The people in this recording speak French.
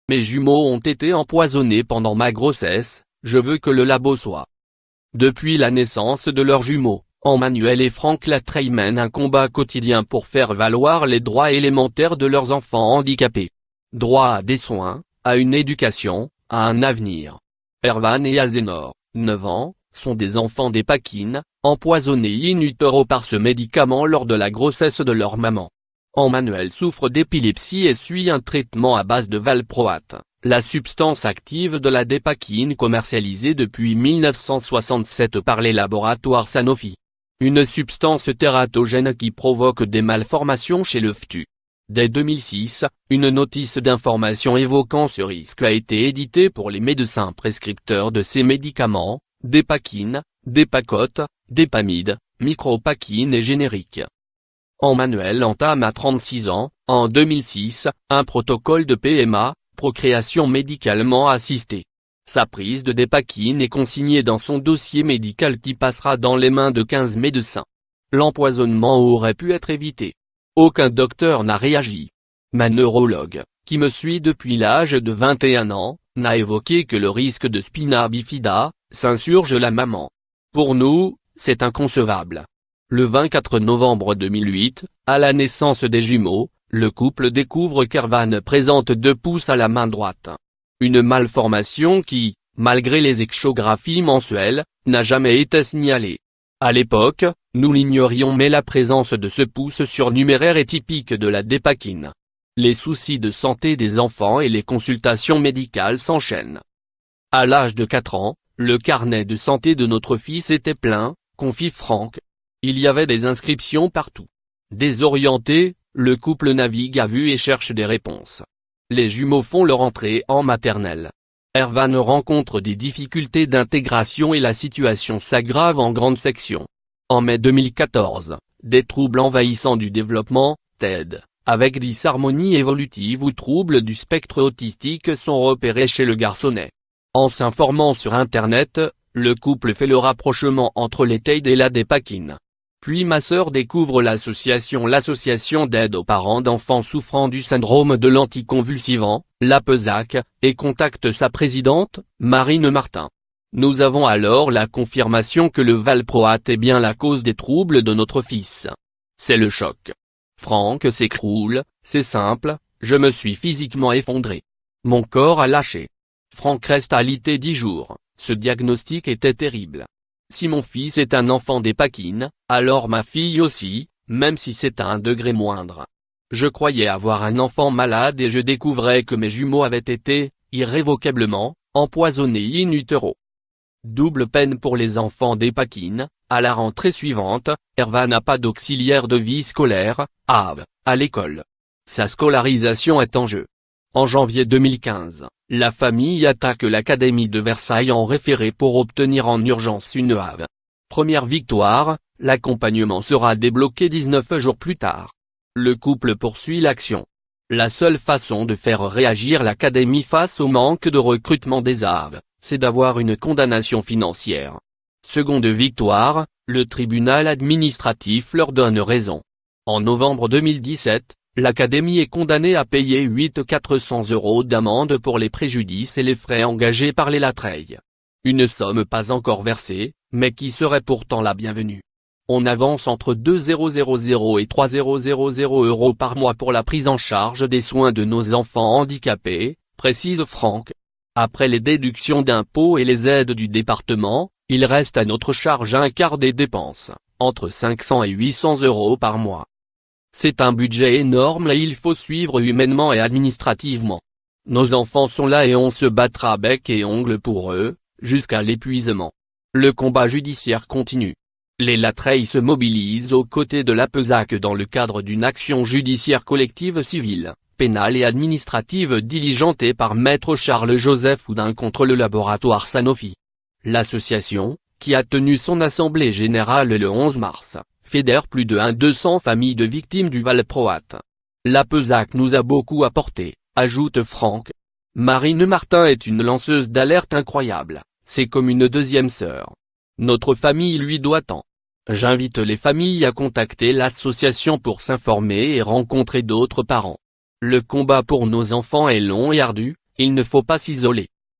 Mes jumeaux ont été empoisonnés pendant ma grossesse, je veux que le labo soit. Depuis la naissance de leurs jumeaux, Emmanuel et Franck Latreille mènent un combat quotidien pour faire valoir les droits élémentaires de leurs enfants handicapés. Droit à des soins, à une éducation, à un avenir. Erwan et Azénor, 9 ans, sont des enfants d'Epakine, empoisonnés in utero par ce médicament lors de la grossesse de leur maman. Emmanuel souffre d'épilepsie et suit un traitement à base de valproate, la substance active de la dépakine commercialisée depuis 1967 par les laboratoires Sanofi. Une substance tératogène qui provoque des malformations chez le fœtus. Dès 2006, une notice d'information évoquant ce risque a été éditée pour les médecins prescripteurs de ces médicaments, dépakine, dépakote, dépamide, micropakine et générique. Emmanuel entame à 36 ans, en 2006, un protocole de PMA, procréation médicalement assistée. Sa prise de dépakine est consignée dans son dossier médical qui passera dans les mains de 15 médecins. L'empoisonnement aurait pu être évité. Aucun docteur n'a réagi. Ma neurologue, qui me suit depuis l'âge de 21 ans, n'a évoqué que le risque de spina bifida, s'insurge la maman. Pour nous, c'est inconcevable. Le 24 novembre 2008, à la naissance des jumeaux, le couple découvre qu'Erwan présente 2 pouces à la main droite. Une malformation qui, malgré les échographies mensuelles, n'a jamais été signalée. À l'époque, nous l'ignorions mais la présence de ce pouce surnuméraire est typique de la dépakine. Les soucis de santé des enfants et les consultations médicales s'enchaînent. À l'âge de 4 ans, le carnet de santé de notre fils était plein, confie Franck. Il y avait des inscriptions partout. Désorienté, le couple navigue à vue et cherche des réponses. Les jumeaux font leur entrée en maternelle. Erwan rencontre des difficultés d'intégration et la situation s'aggrave en grande section. En mai 2014, des troubles envahissants du développement, TED, avec dysharmonie évolutive ou troubles du spectre autistique sont repérés chez le garçonnet. En s'informant sur Internet, le couple fait le rapprochement entre les TED et la dépakine. Puis ma sœur découvre l'association d'aide aux parents d'enfants souffrant du syndrome de l'anticonvulsivant, l'APESAC, et contacte sa présidente, Marine Martin. Nous avons alors la confirmation que le valproate est bien la cause des troubles de notre fils. C'est le choc. Franck s'écroule, c'est simple, je me suis physiquement effondré. Mon corps a lâché. Franck reste alité 10 jours, ce diagnostic était terrible. Si mon fils est un enfant d'Epakine, alors ma fille aussi, même si c'est à un degré moindre. Je croyais avoir un enfant malade et je découvrais que mes jumeaux avaient été, irrévocablement, empoisonnés in utero. Double peine pour les enfants d'Epakine. À la rentrée suivante, Erwan n'a pas d'auxiliaire de vie scolaire, AV, à l'école. Sa scolarisation est en jeu. En janvier 2015, la famille attaque l'Académie de Versailles en référé pour obtenir en urgence une AV. Première victoire, l'accompagnement sera débloqué 19 jours plus tard. Le couple poursuit l'action. La seule façon de faire réagir l'Académie face au manque de recrutement des AV, c'est d'avoir une condamnation financière. Seconde victoire, le tribunal administratif leur donne raison. En novembre 2017, l'Académie est condamnée à payer 400 € d'amende pour les préjudices et les frais engagés par les Latreille. Une somme pas encore versée, mais qui serait pourtant la bienvenue. On avance entre 2,000 et 3,000 € par mois pour la prise en charge des soins de nos enfants handicapés, précise Franck. Après les déductions d'impôts et les aides du département, il reste à notre charge un quart des dépenses, entre 500 et 800 € par mois. C'est un budget énorme et il faut suivre humainement et administrativement. Nos enfants sont là et on se battra bec et ongles pour eux, jusqu'à l'épuisement. Le combat judiciaire continue. Les Latreille se mobilisent aux côtés de l'APESAC dans le cadre d'une action judiciaire collective civile, pénale et administrative diligentée par Maître Charles-Joseph Houdin contre le laboratoire Sanofi. L'association, qui a tenu son assemblée générale le 11 mars, fédère plus de 200 familles de victimes du valproate. L'APESAC nous a beaucoup apporté, ajoute Franck. Marine Martin est une lanceuse d'alerte incroyable, c'est comme une deuxième sœur. Notre famille lui doit tant. J'invite les familles à contacter l'association pour s'informer et rencontrer d'autres parents. Le combat pour nos enfants est long et ardu, Il ne faut pas s'isoler.